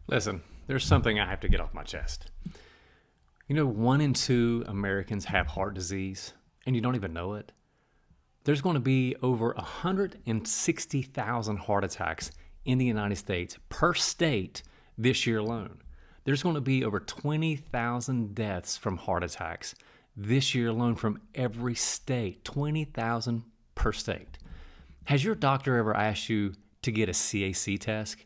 Listen, there's something I have to get off my chest. 1 in 2 Americans have heart disease, and you don't even know it. There's going to be over 160,000 heart attacks in the United States per state this year alone. There's going to be over 20,000 deaths from heart attacks this year alone from every state, 20,000 per state. Has your doctor ever asked you to get a CAC test?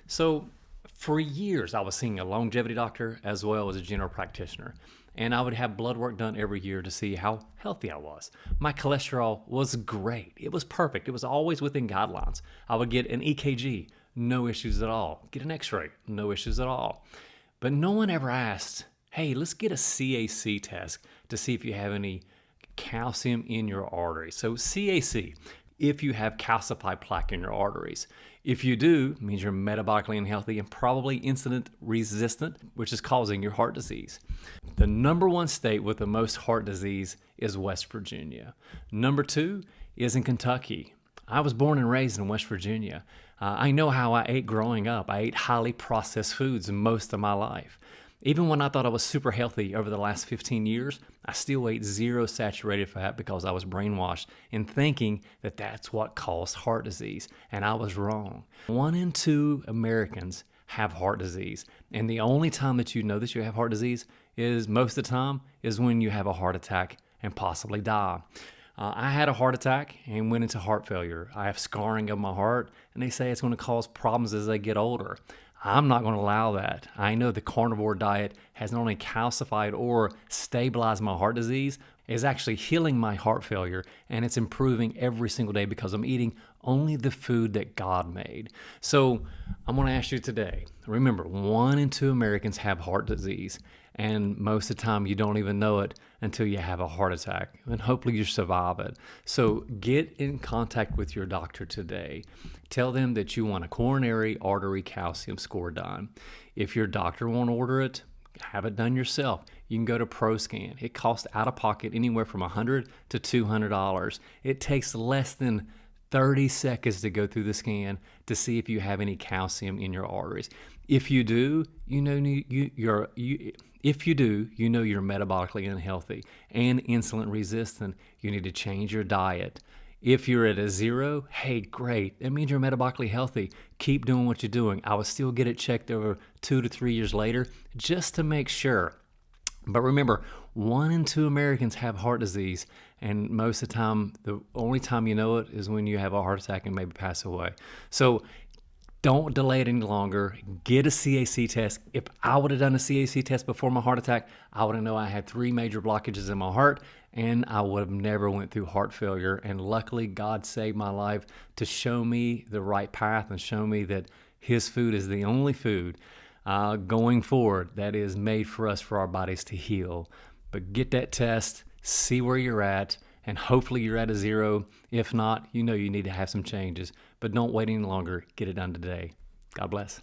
So, for years, I was seeing a longevity doctor as well as a general practitioner, and I would have blood work done every year to see how healthy I was. My cholesterol was great. It was perfect. It was always within guidelines. I would get an EKG, no issues at all. Get an x-ray, no issues at all. But no one ever asked, hey, let's get a CAC test to see if you have any calcium in your arteries. So CAC, if you have calcified plaque in your arteries. If you do, it means you're metabolically unhealthy and probably insulin resistant, which is causing your heart disease. The number 1 state with the most heart disease is West Virginia. Number 2 is in Kentucky. I was born and raised in West Virginia. I know how I ate growing up. I ate highly processed foods most of my life. Even when I thought I was super healthy over the last 15 years, I still ate 0 saturated fat because I was brainwashed in thinking that that's what caused heart disease, and I was wrong. 1 in 2 Americans have heart disease, and the only time that you know that you have heart disease is most of the time is when you have a heart attack and possibly die. I had a heart attack and went into heart failure. I have scarring of my heart, and they say it's going to cause problems as they get older. I'm not going to allow that. I know the carnivore diet has not only calcified or stabilized my heart disease, it's actually healing my heart failure, and it's improving every single day because I'm eating only the food that God made. So I'm going to ask you today, remember, 1 in 2 Americans have heart disease, and most of the time you don't even know it until you have a heart attack, and hopefully you survive it. So get in contact with your doctor today. Tell them that you want a coronary artery calcium score done. If your doctor won't order it, have it done yourself. You can go to ProScan. It costs out of pocket anywhere from $100 to $200. It takes less than 30 seconds to go through the scan to see if you have any calcium in your arteries. If you do, you know you're metabolically unhealthy and insulin resistant. You need to change your diet. If you're at a 0, hey, great. That means you're metabolically healthy. Keep doing what you're doing. I would still get it checked over 2 to 3 years later just to make sure. But remember, 1 in 2 Americans have heart disease, and most of the time, the only time you know it is when you have a heart attack and maybe pass away. So don't delay it any longer. Get a CAC test. If I would have done a CAC test before my heart attack, I would have known I had 3 major blockages in my heart, and I would have never went through heart failure. And luckily, God saved my life to show me the right path and show me that His food is the only food going forward that is made for us, for our bodies to heal. But get that test, see where you're at, and hopefully you're at a 0. If not, you know you need to have some changes. But don't wait any longer. Get it done today. God bless.